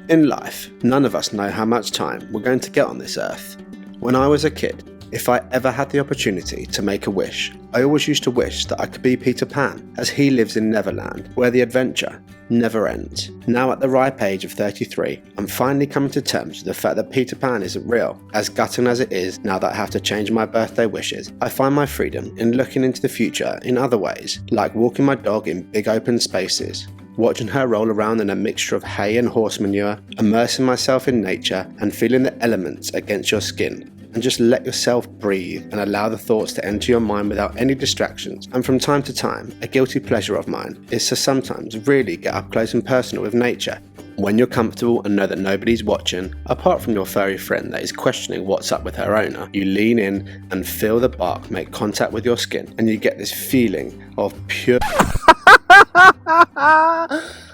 In life, none of us know how much time we're going to get on this earth. When I was a kid, if I ever had the opportunity to make a wish, I always used to wish that I could be Peter Pan, as he lives in Neverland, where the adventure never ends. Now at the ripe age of 33, I'm finally coming to terms with the fact that Peter Pan isn't real. As gutting as it is, now that I have to change my birthday wishes, I find my freedom in looking into the future in other ways, like walking my dog in big open spaces, watching her roll around in a mixture of hay and horse manure, immersing myself in nature and feeling the elements against your skin. And just let yourself breathe and allow the thoughts to enter your mind without any distractions. And from time to time, a guilty pleasure of mine is to sometimes really get up close and personal with nature. When you're comfortable and know that nobody's watching, apart from your furry friend that is questioning what's up with her owner, you lean in and feel the bark make contact with your skin, and you get this feeling of pure...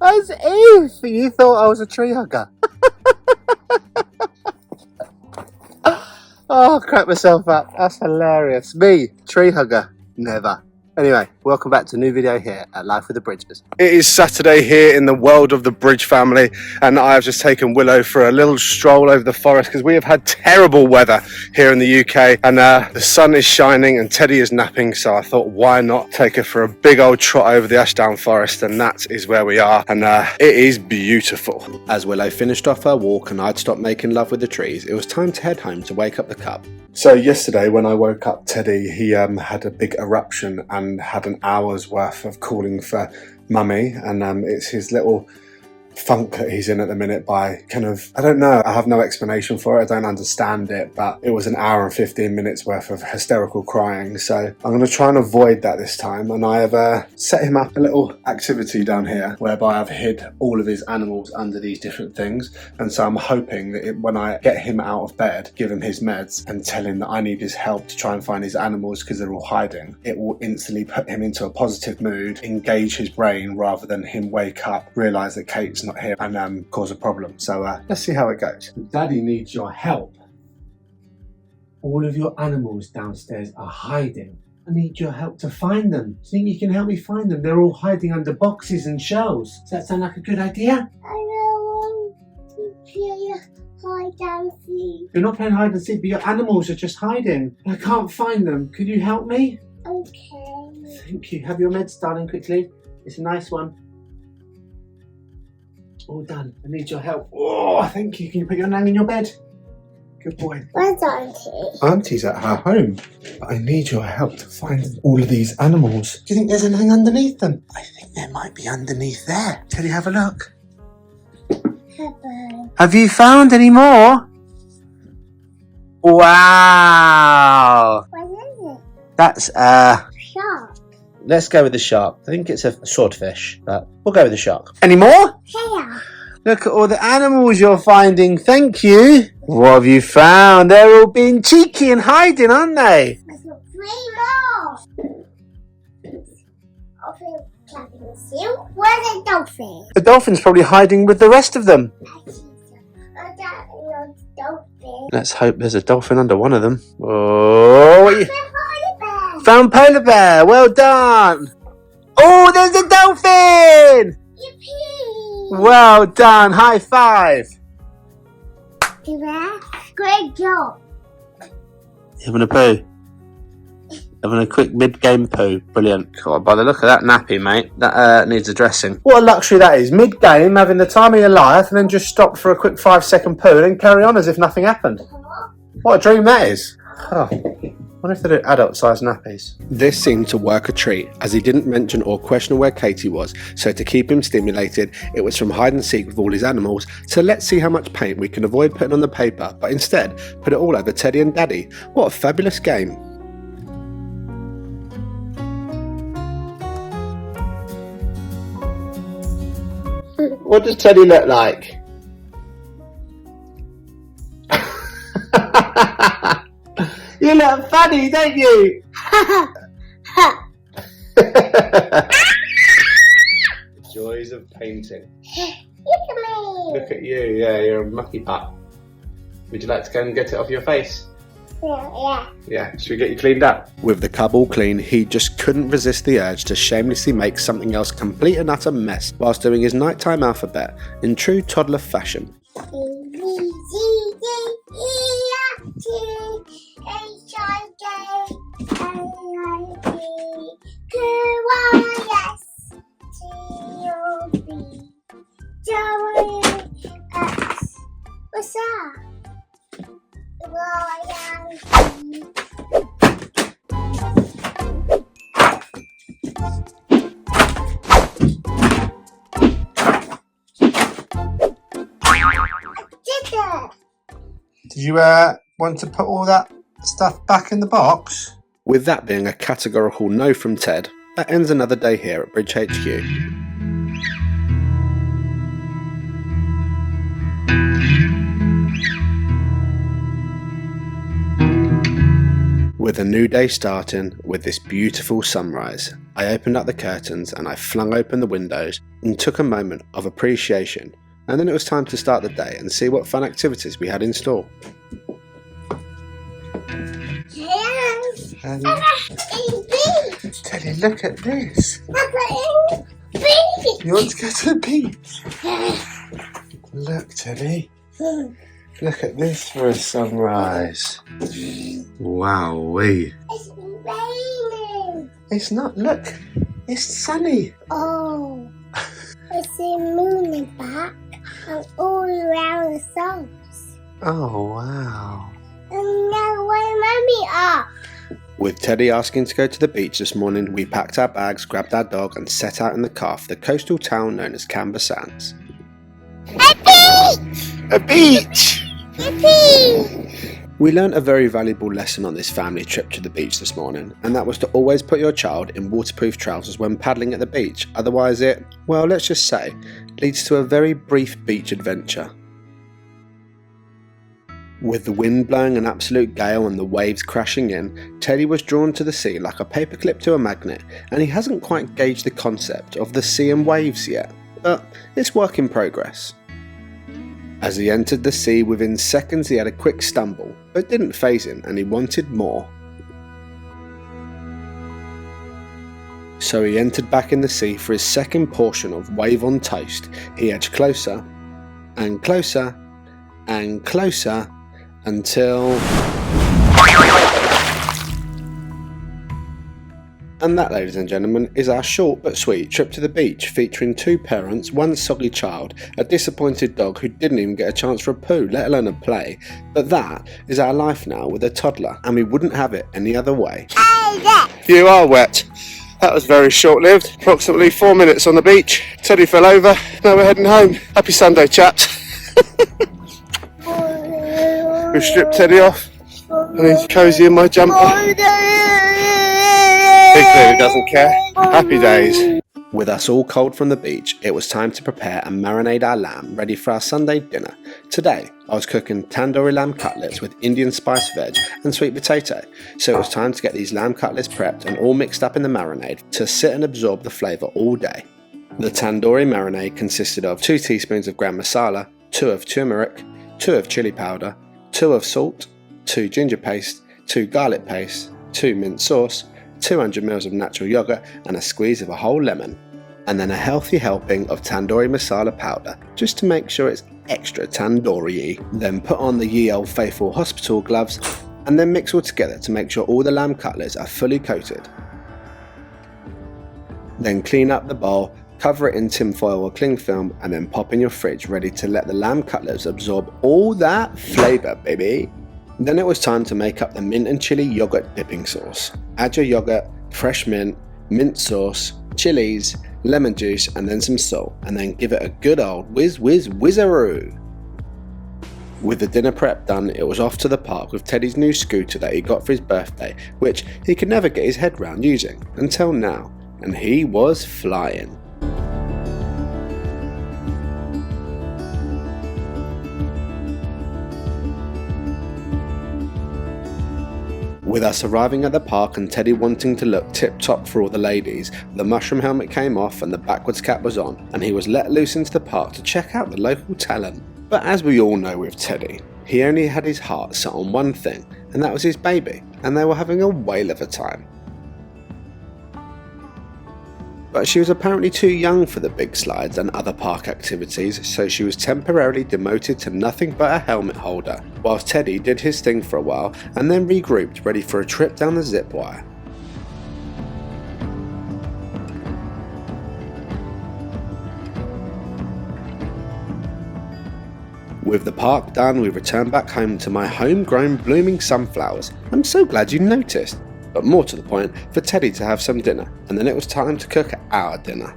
As if you thought I was a tree hugger. Oh, I cracked myself up. That's hilarious. Me, tree hugger, never. Anyway, welcome back to a new video here at Life with the Bridges. It is Saturday here in the world of the Bridge family, and I have just taken Willow for a little stroll over the forest because we have had terrible weather here in the UK, and the sun is shining and Teddy is napping, so I thought why not take her for a big old trot over the Ashdown Forest, and that is where we are, and it is beautiful. As Willow finished off her walk and I'd stopped making love with the trees, it was time to head home to wake up the cub. So yesterday when I woke up Teddy, he had a big eruption and had an hour's worth of calling for mummy, and it's his little funk that he's in at the minute by kind of, I don't know, I have no explanation for it, I don't understand it, but it was an hour and 15 minutes worth of hysterical crying, so I'm going to try and avoid that this time, and I have set him up a little activity down here whereby I've hid all of his animals under these different things, and so I'm hoping that when I get him out of bed, give him his meds and tell him that I need his help to try and find his animals because they're all hiding, it will instantly put him into a positive mood, engage his brain rather than him wake up, realise that Kate's not here and cause a problem. So let's see how it goes. Daddy needs your help. All of your animals downstairs are hiding. I need your help to find them. Do you think you can help me find them? They're all hiding under boxes and shelves. Does that sound like a good idea? I don't want to play hide and seek. You're not playing hide and seek, but your animals are just hiding. I can't find them. Could you help me? Okay. Thank you. Have your meds, darling, quickly. It's a nice one. All done. I need your help. Oh, thank you. Can you put your nan in your bed? Good boy. Where's Auntie? Auntie's at her home, but I need your help to find all of these animals. Do you think there's anything underneath them? I think there might be underneath there. Teddy, have a look. Hello. Have you found any more? Wow. What is it? That's Shark. let's go with the shark. I think it's a swordfish, but we'll go with the shark. Any more? Here. Look at all the animals you're finding. Thank you. What have you found? They're all being cheeky and hiding, aren't they? There's 3 more. Dolphin clapping seal. Where's the dolphin? The dolphin's probably hiding with the rest of them. I see some. Oh, that is dolphin. Let's hope there's a dolphin under one of them. Oh, what you... Polar bear. Found polar bear. Well done. Oh, there's a dolphin. Yippee. Well done. High five. Great job. Having a poo. Having a quick mid-game poo. Brilliant. God, by the look of that nappy, mate, that needs a dressing. What a luxury that is. Mid-game, having the time of your life, and then just stop for a quick 5-second poo and then carry on as if nothing happened. What a dream that is. Oh, I wonder if they do adult-sized nappies. This seemed to work a treat, as he didn't mention or question where Katie was, so to keep him stimulated, it was from hide and seek with all his animals, so let's see how much paint we can avoid putting on the paper, but instead put it all over Teddy and Daddy. What a fabulous game. What does Teddy look like? You look funny, don't you? Joys of painting. Look at me. Look at you, yeah, you're a mucky pup. Would you like to go and get it off your face? Yeah. Yeah, should we get you cleaned up? With the cub all clean, he just couldn't resist the urge to shamelessly make something else a complete and utter mess whilst doing his nighttime alphabet in true toddler fashion. A, B, C, D, E, F, G, H, I, J, K, L, M, N, Q, Y, S, T, U, V, W, X. What's that? Y, and Z. Did you want to put all that stuff back in the box? With that being a categorical no from Ted, that ends another day here at Bridge HQ. With a new day starting with this beautiful sunrise, I opened up the curtains and I flung open the windows and took a moment of appreciation, and then it was time to start the day and see what fun activities we had in store. Teddy, look at this. Beach. You want to go to the beach? Look, Teddy. Look at this for a sunrise. Wowee. It's raining. It's not, look. It's sunny. Oh. I see moon in back and all around the stars. Oh, wow. And now where Mummy are? With Teddy asking to go to the beach this morning, we packed our bags, grabbed our dog and set out in the car for the coastal town known as Canberra Sands. A beach! A beach! Yippee! We learnt a very valuable lesson on this family trip to the beach this morning, and that was to always put your child in waterproof trousers when paddling at the beach, otherwise it, well, let's just say, leads to a very brief beach adventure. With the wind blowing an absolute gale and the waves crashing in, Teddy was drawn to the sea like a paperclip to a magnet, and he hasn't quite gauged the concept of the sea and waves yet, but it's work in progress. As he entered the sea, within seconds he had a quick stumble, but it didn't faze him and he wanted more. So he entered back in the sea for his second portion of wave on toast. He edged closer, and closer, and closer, until... And that, ladies and gentlemen, is our short but sweet trip to the beach, featuring two parents, one soggy child, a disappointed dog who didn't even get a chance for a poo, let alone a play. But that is our life now with a toddler, and we wouldn't have it any other way. You are wet. That was very short-lived. Approximately 4 minutes on the beach. Teddy fell over. Now we're heading home. Happy Sunday, chaps. We've stripped Teddy off, and he's cosy in my jumper. He clearly doesn't care. Happy days. With us all cold from the beach, it was time to prepare and marinate our lamb ready for our Sunday dinner. Today, I was cooking tandoori lamb cutlets with Indian spice veg and sweet potato, so it was time to get these lamb cutlets prepped and all mixed up in the marinade to sit and absorb the flavour all day. The tandoori marinade consisted of 2 teaspoons of gram masala, 2 of turmeric, 2 of chili powder, 2 of salt, 2 ginger paste, 2 garlic paste, 2 mint sauce, 200 ml of natural yogurt and a squeeze of a whole lemon, and then a healthy helping of tandoori masala powder just to make sure it's extra tandoori-y. Then put on the ye old faithful hospital gloves and then mix all together to make sure all the lamb cutlets are fully coated. Then clean up the bowl, cover it in tin foil or cling film and then pop in your fridge ready to let the lamb cutlets absorb all that flavour, baby. Then it was time to make up the mint and chili yogurt dipping sauce. Add your yogurt, fresh mint, mint sauce, chilies, lemon juice and then some salt, and then give it a good old whizzaroo. With the dinner prep done, it was off to the park with Teddy's new scooter that he got for his birthday, which he could never get his head round using until now, and he was flying. With us arriving at the park and Teddy wanting to look tip-top for all the ladies, the mushroom helmet came off and the backwards cap was on, and he was let loose into the park to check out the local talent. But as we all know with Teddy, he only had his heart set on one thing, and that was his baby, and they were having a whale of a time. But she was apparently too young for the big slides and other park activities, so she was temporarily demoted to nothing but a helmet holder, whilst Teddy did his thing for a while and then regrouped ready for a trip down the zip wire. With the park done, we returned back home to my homegrown blooming sunflowers. I'm so glad you noticed. But more to the point, for Teddy to have some dinner, and then it was time to cook our dinner.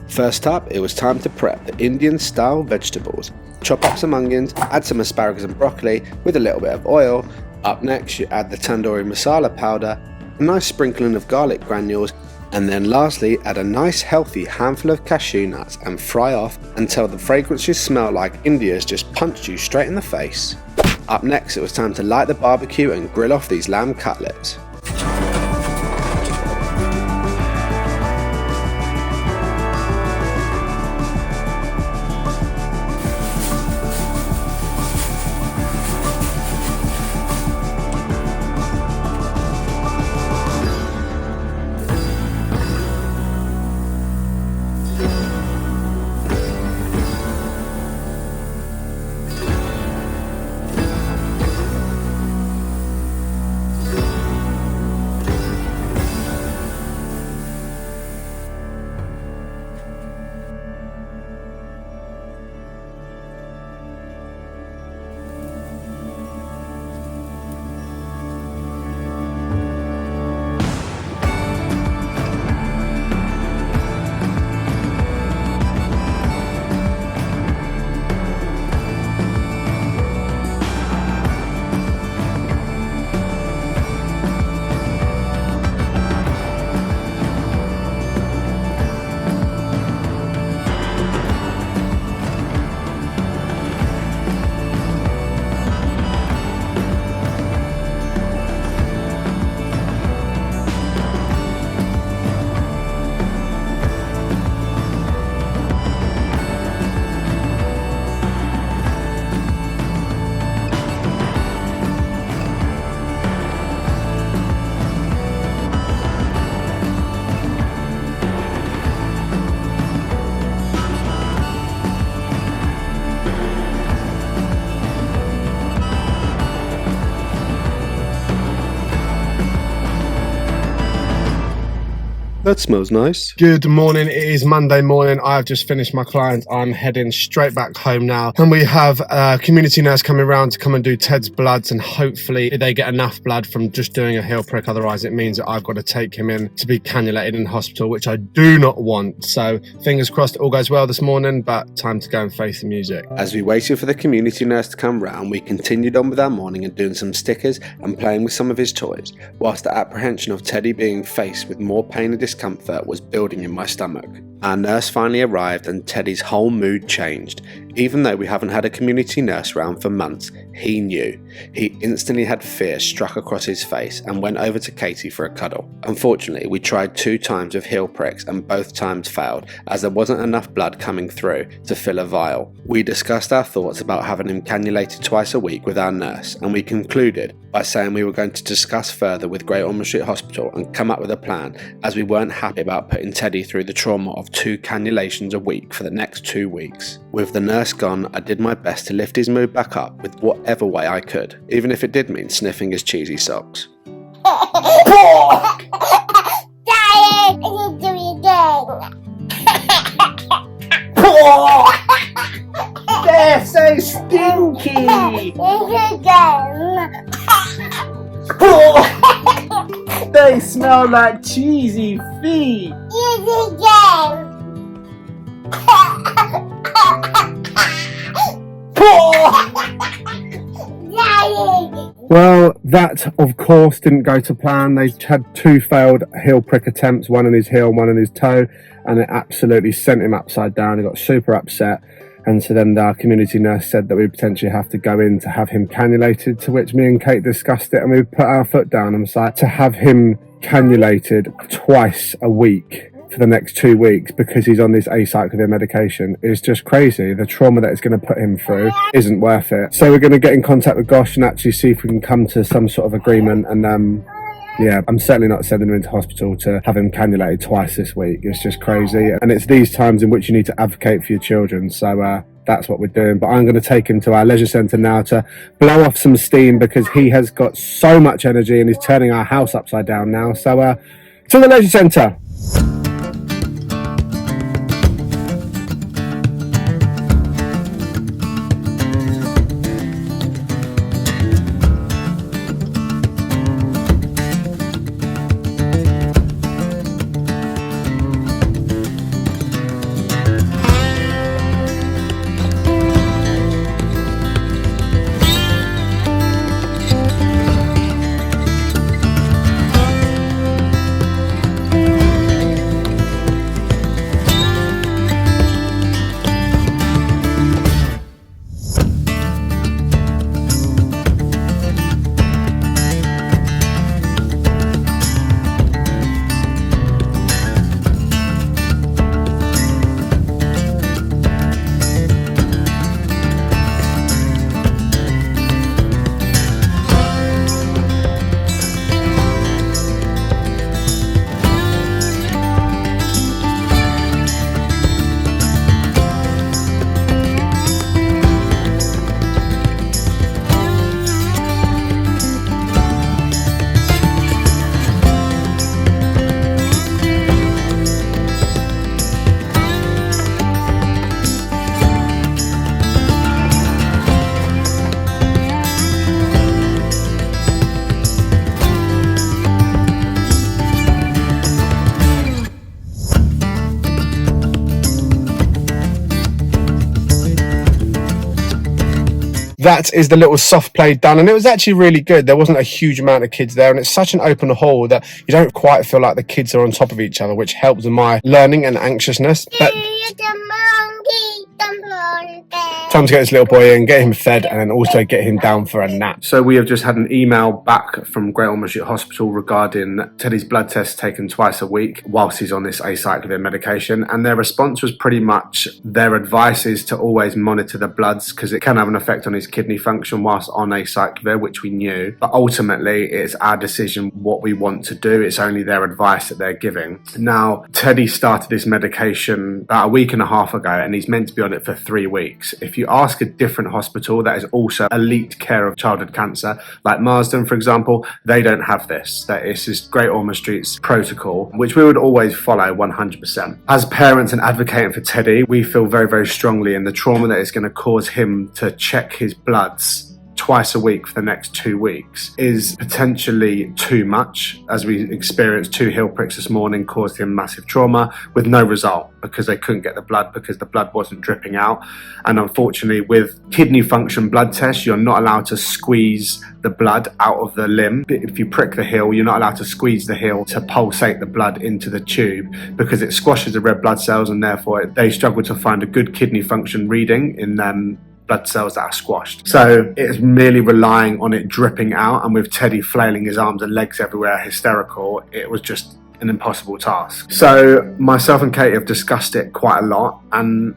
First up, it was time to prep the Indian style vegetables. Chop up some onions, add some asparagus and broccoli with a little bit of oil. Up next, you add the tandoori masala powder, a nice sprinkling of garlic granules, and then lastly add a nice healthy handful of cashew nuts and fry off until the fragrances smell like India's just punched you straight in the face. Up next, it was time to light the barbecue and grill off these lamb cutlets. That smells nice. Good morning. It is Monday morning. I've just finished my client. I'm heading straight back home now. And we have a community nurse coming around to come and do Ted's bloods. And hopefully they get enough blood from just doing a heel prick. Otherwise, it means that I've got to take him in to be cannulated in hospital, which I do not want. So fingers crossed it all goes well this morning, but time to go and face the music. As we waited for the community nurse to come round, we continued on with our morning and doing some stickers and playing with some of his toys, whilst the apprehension of Teddy being faced with more pain and discomfort was building in my stomach. Our nurse finally arrived and Teddy's whole mood changed. Even though we haven't had a community nurse round for months, he knew. He instantly had fear struck across his face and went over to Katie for a cuddle. Unfortunately, we tried 2 times with heel pricks and both times failed, as there wasn't enough blood coming through to fill a vial. We discussed our thoughts about having him cannulated twice a week with our nurse, and we concluded by saying we were going to discuss further with Great Ormond Street Hospital and come up with a plan, as we weren't happy about putting Teddy through the trauma of 2 cannulations a week for the next 2 weeks. With the nurse gone, I did my best to lift his mood back up with whatever way I could, even if it did mean sniffing his cheesy socks. Daddy, you do it again. They're so stinky! Again. They smell like cheesy feet! Again. Daddy. Well, that of course didn't go to plan. They had 2 failed heel prick attempts, one in his heel, one in his toe, and it absolutely sent him upside down. He got super upset. And so then our community nurse said that we potentially have to go in to have him cannulated, to which me and Kate discussed it and we put our foot down and was like, to have him cannulated twice a week for the next 2 weeks because he's on this acyclovir medication is just crazy. The trauma that it's going to put him through isn't worth it. So we're going to get in contact with Gosh and actually see if we can come to some sort of agreement. And yeah, I'm certainly not sending him into hospital to have him cannulated twice this week. It's just crazy. And it's these times in which you need to advocate for your children. So that's what we're doing. But I'm going to take him to our leisure centre now to blow off some steam because he has got so much energy and he's turning our house upside down now. So to the leisure centre. That is the little soft play done, and it was actually really good. There wasn't a huge amount of kids there, and it's such an open hall that you don't quite feel like the kids are on top of each other, which helps with my learning and anxiousness. But time to get this little boy in, get him fed, and then also get him down for a nap. So we have just had an email back from Great Ormond Street Hospital regarding Teddy's blood tests taken twice a week whilst he's on this acyclovir medication, and their response was pretty much their advice is to always monitor the bloods because it can have an effect on his kidney function whilst on acyclovir, which we knew, but ultimately it's our decision what we want to do. It's only their advice that they're giving. Now, Teddy started this medication about a week and a half ago, and he's meant to be on it for 3 weeks. If you ask a different hospital that is also elite care of childhood cancer, like Marsden, for example, they don't have this. This is Great Ormond Street's protocol, which we would always follow 100%. As parents and advocating for Teddy, we feel very, very strongly in the trauma that is going to cause him to check his bloods twice a week for the next 2 weeks is potentially too much. As we experienced, 2 heel pricks this morning caused him massive trauma with no result because they couldn't get the blood because the blood wasn't dripping out. And unfortunately, with kidney function blood tests, you're not allowed to squeeze the blood out of the limb. If you prick the heel, you're not allowed to squeeze the heel to pulsate the blood into the tube because it squashes the red blood cells, and therefore they struggle to find a good kidney function reading in blood cells that are squashed. So it's merely relying on it dripping out, and with Teddy flailing his arms and legs everywhere, hysterical, it was just an impossible task. So myself and Katie have discussed it quite a lot, and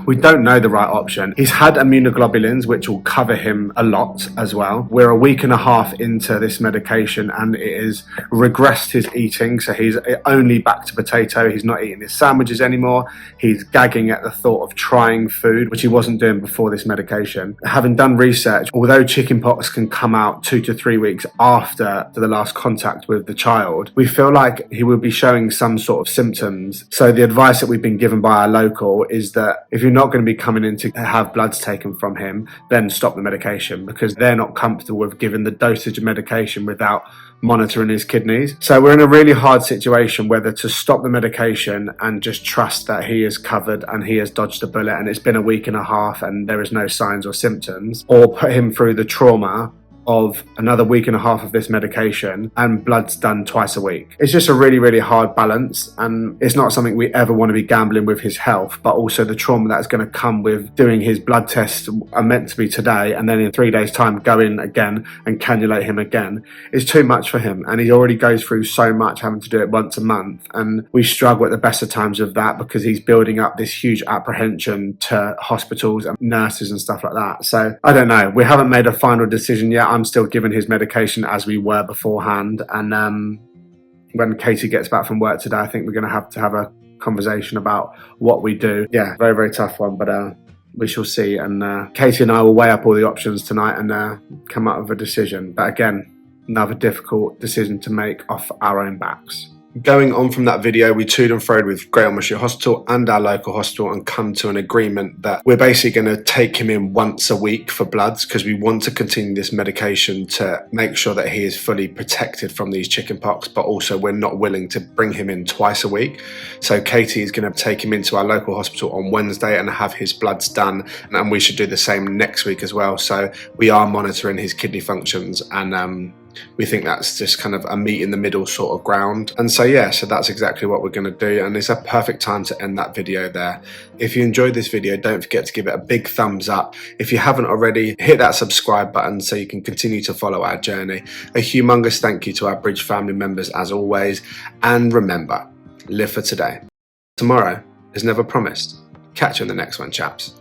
we don't know the right option. He's had immunoglobulins, which will cover him a lot as well. We're a week and a half into this medication, and it has regressed his eating. So he's only back to potato. He's not eating his sandwiches anymore. He's gagging at the thought of trying food, which he wasn't doing before this medication. Having done research, although chickenpox can come out 2 to 3 weeks after the last contact with the child, we feel like he will be showing some sort of symptoms. So the advice that we've been given by our local is that if you're not going to be coming in to have bloods taken from him, then stop the medication, because they're not comfortable with giving the dosage of medication without monitoring his kidneys. So we're in a really hard situation whether to stop the medication and just trust that he is covered and he has dodged a bullet and it's been a week and a half and there is no signs or symptoms, or put him through the trauma of another week and a half of this medication and blood's done twice a week. It's just a really, really hard balance, and it's not something we ever want to be gambling with his health, but also the trauma that's going to come with doing his blood tests are meant to be today, and then in 3 days time go in again and cannulate him again. It's too much for him, and he already goes through so much having to do it once a month, and we struggle at the best of times of that because he's building up this huge apprehension to hospitals and nurses and stuff like that. So I don't know, we haven't made a final decision yet. I'm still giving his medication as we were beforehand, and when Katie gets back from work today, I think we're going to have a conversation about what we do. Yeah, very, very tough one, but we shall see. And Katie and I will weigh up all the options tonight and come up with a decision. But again, another difficult decision to make off our own backs. Going on from that video, we toed and froed with Great Ormondshire Hospital and our local hospital and come to an agreement that we're basically going to take him in once a week for bloods, because we want to continue this medication to make sure that he is fully protected from these chickenpox, but also we're not willing to bring him in twice a week. So Katie is going to take him into our local hospital on Wednesday and have his bloods done, and we should do the same next week as well. So we are monitoring his kidney functions, and we think that's just kind of a meet in the middle sort of ground. And so yeah, so that's exactly what we're going to do, and it's a perfect time to end that video there. If you enjoyed this video, don't forget to give it a big thumbs up. If you haven't already, hit that subscribe button so you can continue to follow our journey. A humongous thank you to our Bridge family members as always, and remember, live for today. Tomorrow is never promised. Catch you in the next one, chaps.